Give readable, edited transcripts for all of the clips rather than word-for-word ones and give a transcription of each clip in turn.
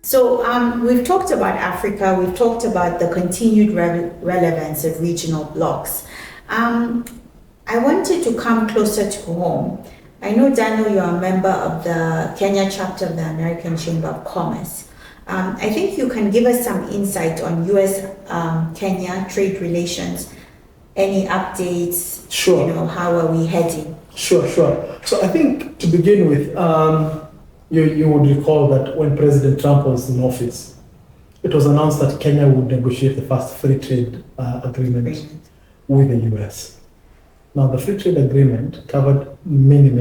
So we've talked about Africa, we've talked about the continued relevance of regional blocs. I wanted to come closer to home. I know, Daniel, you're a member of the Kenya chapter of the American Chamber of Commerce. I think you can give us some insight on US-Kenya trade relations, any updates, Sure. How are we heading? Sure. So I think to begin with, you would recall that when President Trump was in office, it was announced that Kenya would negotiate the first free trade agreement with the US. Now, the free trade agreement covered many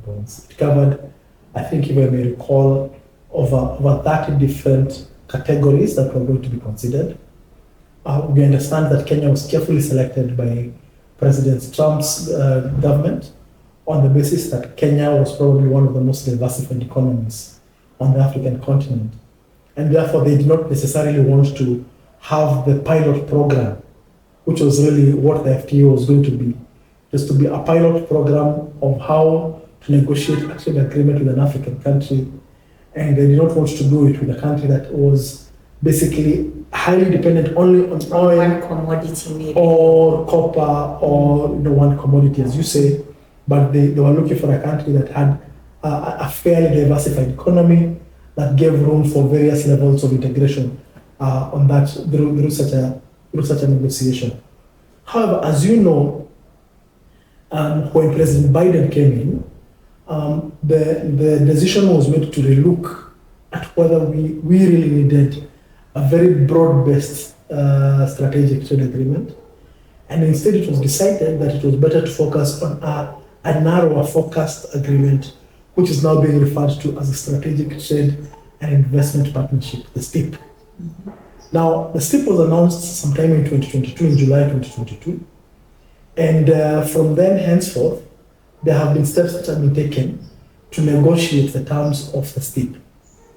points. It covered, I think if I may recall, over 30 different categories that were going to be considered. We understand that Kenya was carefully selected by President Trump's government on the basis that Kenya was probably one of the most diversified economies on the African continent. And therefore, they did not necessarily want to have the pilot program, which was really what the FTA was going to be. Just to be a pilot program of how to negotiate a trade agreement with an African country. And they did not want to do it with a country that was basically highly dependent only on oil, one commodity maybe, or copper, or one commodity, as you say. But they were looking for a country that had a fairly diversified economy that gave room for various levels of integration on that through such a negotiation. However, as you know, when President Biden came in, the decision was made to relook at whether we really needed a very broad-based strategic trade agreement. And instead it was decided that it was better to focus on a narrower focused agreement, which is now being referred to as a strategic trade and investment partnership, the STIP. Mm-hmm. Now, the STIP was announced sometime in 2022, in July 2022. And from then henceforth, there have been steps that have been taken to negotiate the terms of the STIP.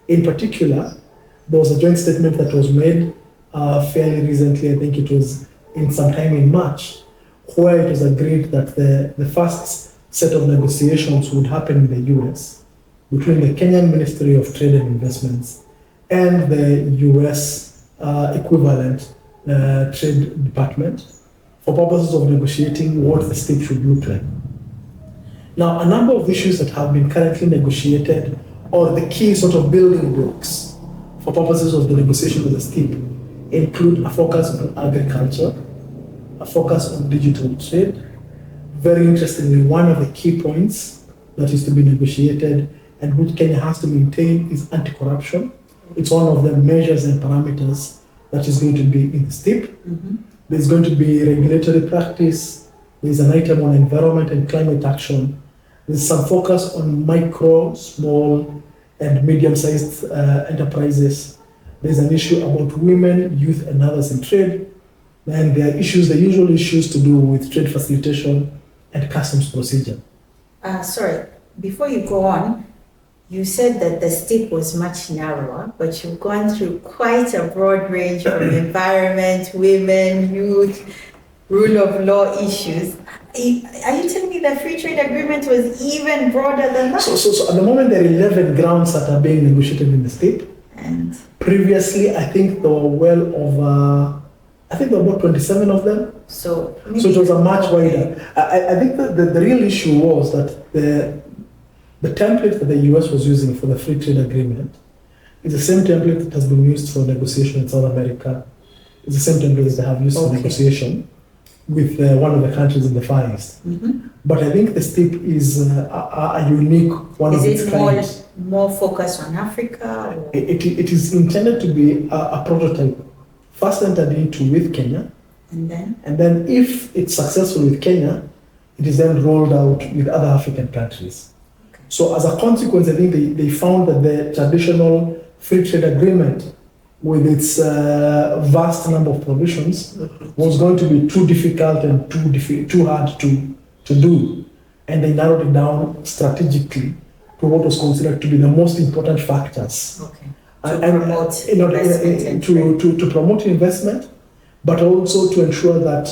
In particular, there was a joint statement that was made fairly recently, I think it was sometime in March, where it was agreed that the first set of negotiations would happen in the US between the Kenyan Ministry of Trade and Investments and the US equivalent Trade Department for purposes of negotiating what the STIP should look like. Now, a number of issues that have been currently negotiated, or the key sort of building blocks for purposes of the negotiation of the STIP, include a focus on agriculture, a focus on digital trade. Very interestingly, one of the key points that is to be negotiated and which Kenya has to maintain is anti-corruption. It's one of the measures and parameters that is going to be in the STIP. Mm-hmm. There's going to be regulatory practice. There's an item on environment and climate action. There's some focus on micro, small, and medium-sized enterprises. There's an issue about women, youth, and others in trade. And there are issues, the usual issues to do with trade facilitation and customs procedure. Sorry, before you go on, you said that the STIP was much narrower, but you've gone through quite a broad range from environment, women, youth, rule of law issues. Are you telling me the free trade agreement was even broader than that? So at the moment, there are 11 grounds that are being negotiated in the STIP. And previously, I think there were well over, I think there were about 27 of them. So it was a much wider. I think the real issue was that the template that the US was using for the free trade agreement is the same template that has been used for negotiation in South America. It's the same template that they have used for negotiation with one of the countries in the Far East. Mm-hmm. But I think the STIP is a unique one of its kind. Is it more focused on Africa? Or? It is intended to be a prototype, first entered into with Kenya. And then if it's successful with Kenya, it is then rolled out with other African countries. Okay. So as a consequence, I think they found that the traditional free trade agreement with its vast number of provisions was going to be too difficult and too hard to do. And they narrowed it down strategically to what was considered to be the most important factors. Okay. To promote investment, but also to ensure that,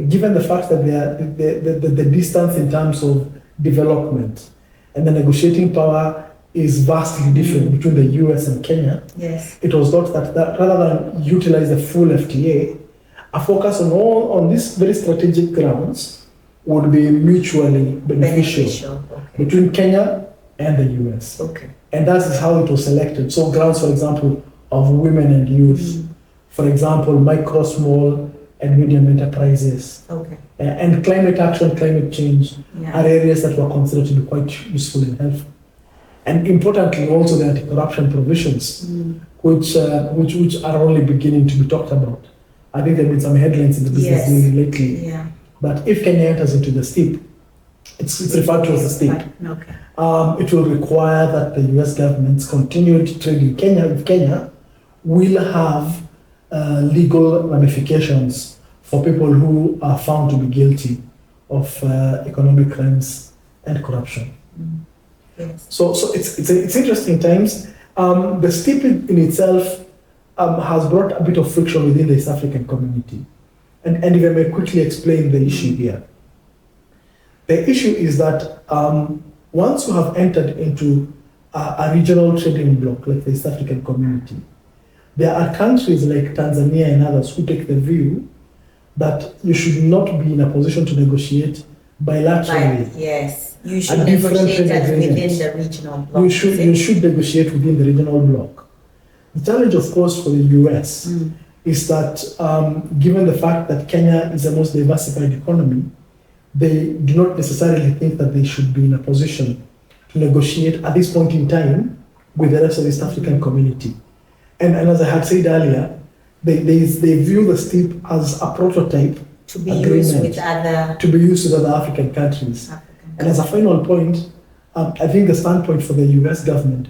given the fact that the distance in terms of development and the negotiating power is vastly different between the US and Kenya. Yes. It was thought that rather than utilize the full FTA, a focus on these very strategic grounds would be mutually beneficial. Okay. Between Kenya and the US. Okay. And that is how it was selected. So grounds, for example, of women and youth, for example, micro, small, and medium enterprises. Okay. And climate action, climate change are areas that were considered to be quite useful and helpful. And importantly, also the anti-corruption provisions, which are only beginning to be talked about. I think there have been some headlines in the business daily lately. Yeah. But if Kenya enters into the STIP, it's referred to as the STIP. Okay. It will require that the US government's continued trade in Kenya with Kenya will have legal ramifications for people who are found to be guilty of economic crimes and corruption. Yes. So it's interesting times. The STIP in itself has brought a bit of friction within the East African community. And if I may quickly explain the issue here. The issue is that once you have entered into a regional trading bloc like the East African community, there are countries like Tanzania and others who take the view that you should not be in a position to negotiate bilaterally. Yes, you should negotiate that within the regional bloc. You should negotiate within the regional bloc. The challenge, of course, for the US is that given the fact that Kenya is the most diversified economy, they do not necessarily think that they should be in a position to negotiate at this point in time with the rest of the East African community. And as I had said earlier, they view the STIP as a prototype to be used with other African countries. And as a final point, I think the standpoint for the US government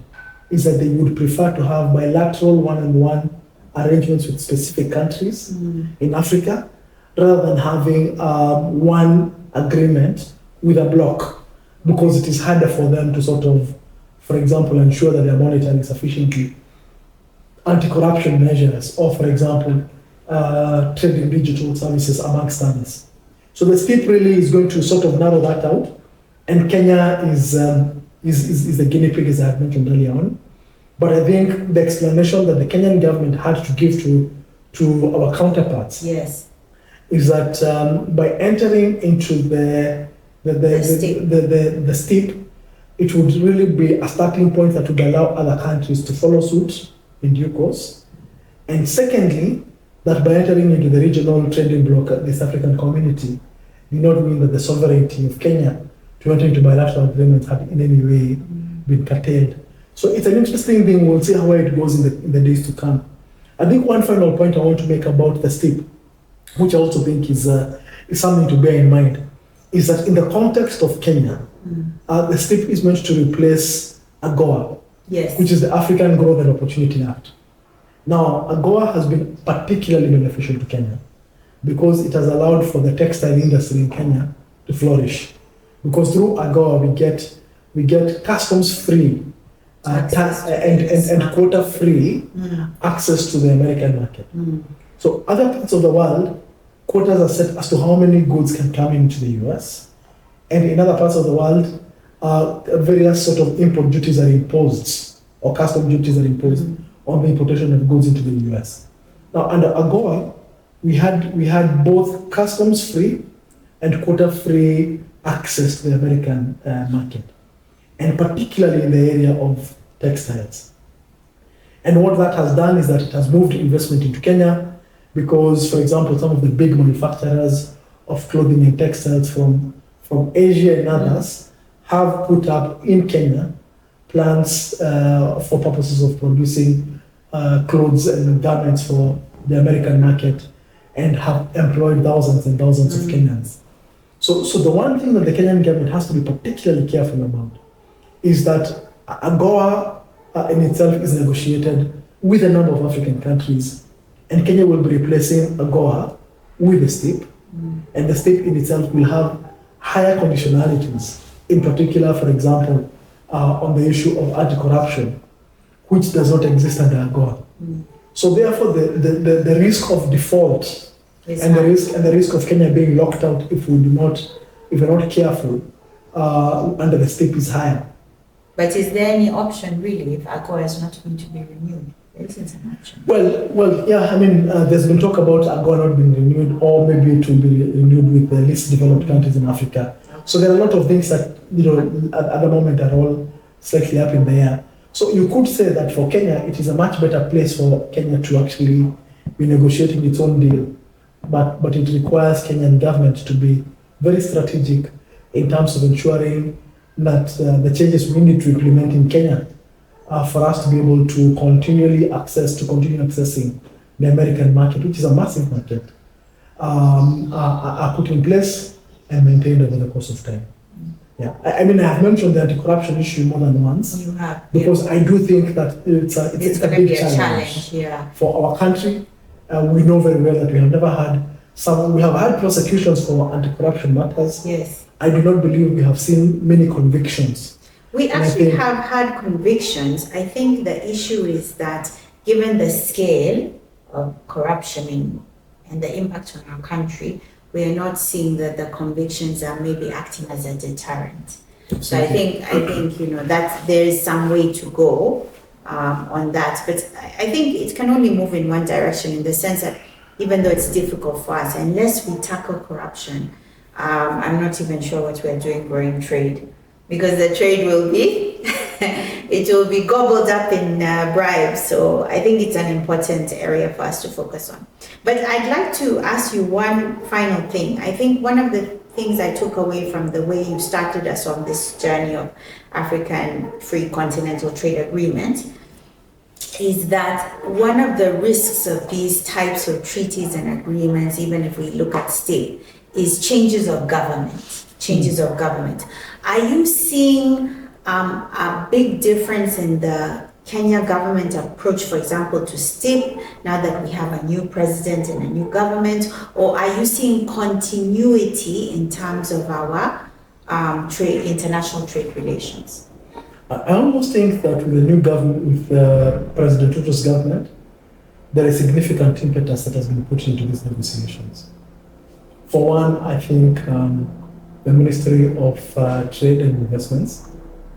is that they would prefer to have bilateral one-on-one arrangements with specific countries in Africa rather than having one agreement with a bloc, because it is harder for them to sort of, for example, ensure that they are monitoring sufficiently anti-corruption measures, or for example, trade in digital services, amongst others. So the STIP really is going to sort of narrow that out, and Kenya is the guinea pig, as I had mentioned earlier on. But I think the explanation that the Kenyan government had to give to our counterparts is that by entering into the STIP, it would really be a starting point that would allow other countries to follow suit in due course. And secondly, that by entering into the regional trading bloc, the East African community, did not mean that the sovereignty of Kenya to enter into bilateral agreements had in any way been curtailed. So it's an interesting thing. We'll see how it goes in the days to come. I think one final point I want to make about the STIP, which I also think is something to bear in mind, is that in the context of Kenya, the STIP is meant to replace AGOA, which is the African Growth and Opportunity Act. Now, AGOA has been particularly beneficial to Kenya because it has allowed for the textile industry in Kenya to flourish. Because through AGOA, we get customs-free and quota-free access to the American market. So other parts of the world, quotas are set as to how many goods can come into the US. And in other parts of the world, various sort of import duties are imposed, or custom duties are imposed on the importation of goods into the US. Now, under AGOA, we had both customs-free and quota-free access to the American market, and particularly in the area of textiles. And what that has done is that it has moved investment into Kenya, because, for example, some of the big manufacturers of clothing and textiles from Asia and others have put up in Kenya plants for purposes of producing clothes and garments for the American market, and have employed thousands and thousands of Kenyans. So the one thing that the Kenyan government has to be particularly careful about is that AGOA in itself is negotiated with a number of African countries, and Kenya will be replacing AGOA with the STIP, and the STIP in itself will have higher conditionalities, in particular, for example, on the issue of anti-corruption, which does not exist under AGOA. So therefore, the risk of default and the risk of Kenya being locked out if we're not careful under the STIP is higher. But is there any option really if AGOA is not going to be renewed? There isn't an option. Well, yeah. I mean, there's been talk about AGOA not being renewed, or maybe it will be renewed with the least developed countries in Africa. So there are a lot of things that at the moment are all slightly up in the air. So you could say that for Kenya, it is a much better place for Kenya to actually be negotiating its own deal, but it requires Kenyan government to be very strategic in terms of ensuring that the changes we need to implement in Kenya for us to be able to continue accessing the American market, which is a massive market, are put in place and maintained over the course of time. Yeah, I mean, I have mentioned the anti-corruption issue more than once. You have, because I do think that it's a big challenge for our country. We know very well that we have never had we have had prosecutions for anti-corruption matters. Yes. I do not believe we have seen many convictions. We actually have had convictions. I think the issue is that given the scale of corruption and the impact on our country, we are not seeing that the convictions are maybe acting as a deterrent. So I think that there is some way to go on that. But I think it can only move in one direction, in the sense that even though it's difficult for us, unless we tackle corruption, I'm not even sure what we're doing growing trade, because the trade will be it will be gobbled up in bribes. So I think it's an important area for us to focus on. But I'd like to ask you one final thing. I think one of the things I took away from the way you started us on this journey of African Free Continental Trade Agreement is that one of the risks of these types of treaties and agreements, even if we look at state, is changes of government. Are you seeing a big difference in the Kenya government approach, for example, to STIP, now that we have a new president and a new government, or are you seeing continuity in terms of our international trade relations? I almost think that with the new government, with President Ruto's government, there is significant impetus that has been put into these negotiations. For one, I think the Ministry of Trade and Investments,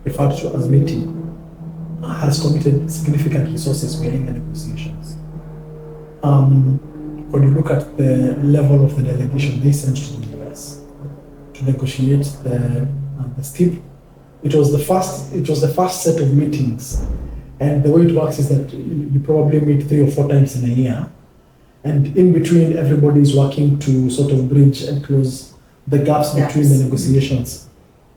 referred to as MITI, has committed significant resources behind the negotiations. When you look at the level of the delegation they sent to the US to negotiate the STIP, it was the first set of meetings, and the way it works is that you probably meet 3 or 4 times in a year, and in between everybody is working to sort of bridge and close the gaps between the negotiations.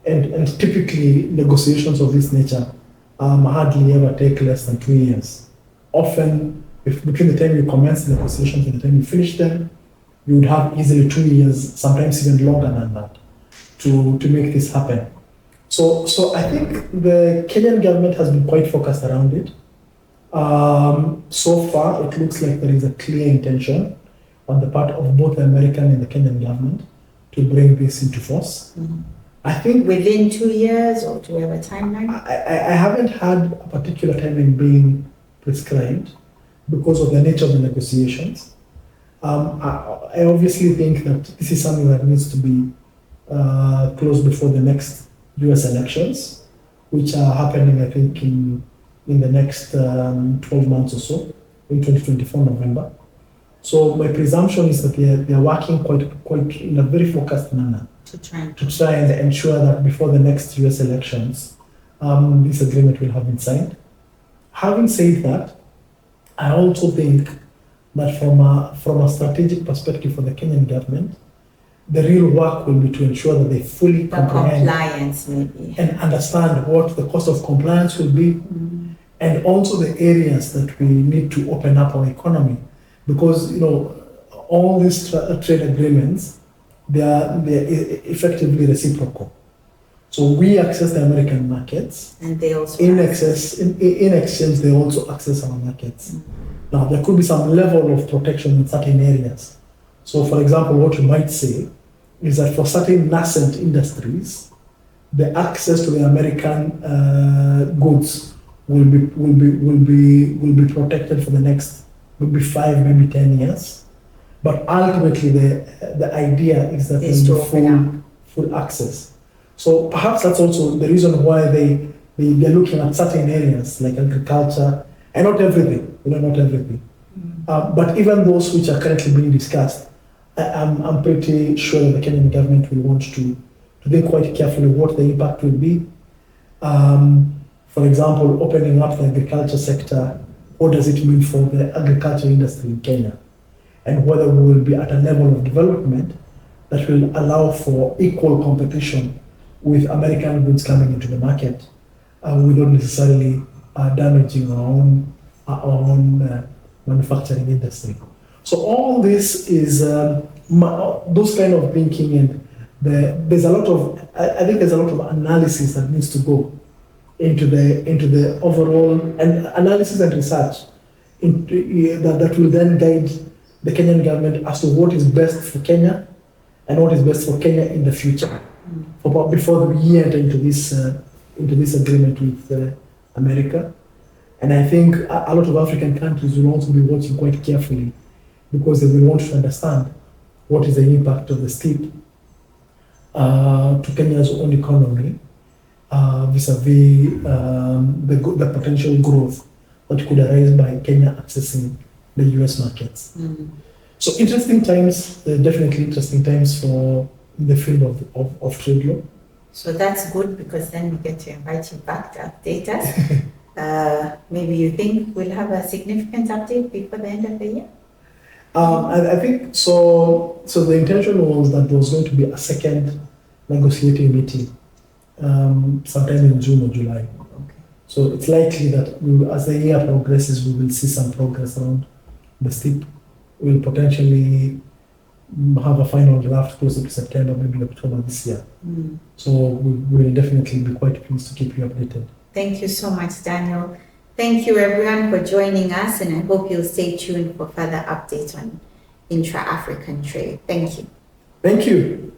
And typically negotiations of this nature hardly ever take less than 2 years. Often, between the time you commence the negotiations and the time you finish them, you would have easily 2 years, sometimes even longer than that, to make this happen. So I think the Kenyan government has been quite focused around it. So far, it looks like there is a clear intention on the part of both the American and the Kenyan government to bring this into force. Mm-hmm. I think within 2 years, or do we have a timeline? I haven't had a particular timeline being prescribed because of the nature of the negotiations. I obviously think that this is something that needs to be closed before the next US elections, which are happening, I think, in the next 12 months or so, in 2024 November. So my presumption is that they are working quite in a very focused manner to try and ensure that before the next US elections, this agreement will have been signed. Having said that, I also think that from a strategic perspective for the Kenyan government, the real work will be to ensure that they fully comprehend compliance maybe and understand what the cost of compliance will be, and also the areas that we need to open up our economy, because all these trade agreements, they are effectively reciprocal. So we access the American markets, and they also in exchange they also access our markets. Now there could be some level of protection in certain areas. So for example, what you might say is that for certain nascent industries, the access to the American goods will be protected for the next maybe 5, maybe 10 years. But ultimately, the idea is that there will be full access. So perhaps that's also the reason why they they're looking at certain areas like agriculture, and not everything, not everything. But even those which are currently being discussed, I'm pretty sure that the Kenyan government will want to think quite carefully what the impact will be. For example, opening up the agriculture sector, what does it mean for the agriculture industry in Kenya? And whether we will be at a level of development that will allow for equal competition with American goods coming into the market without necessarily damaging our own manufacturing industry. So all this is those kind of thinking, and there's a lot of, I think there's a lot of analysis that needs to go into the overall and analysis and research that will then guide the Kenyan government as to what is best for Kenya and what is best for Kenya in the future, before we enter into this agreement with America. And I think a lot of African countries will also be watching quite carefully, because they will want to understand what is the impact of the STIP to Kenya's own economy vis-a-vis the potential growth that could arise by Kenya accessing the US markets. So interesting times, definitely interesting times for the field of trade law. So that's good, because then we get to invite you back to update us. Maybe you think we'll have a significant update before the end of the year? I think so. So the intention was that there was going to be a second negotiating meeting sometime in June or July. Okay. So it's likely that as the year progresses, we will see some progress around the STIP. We'll potentially have a final draft closer to September, maybe October this year. So we will definitely be quite pleased to keep you updated. Thank you so much, Daniel. Thank you everyone for joining us, and I hope you'll stay tuned for further updates on intra-African trade. Thank you. Thank you.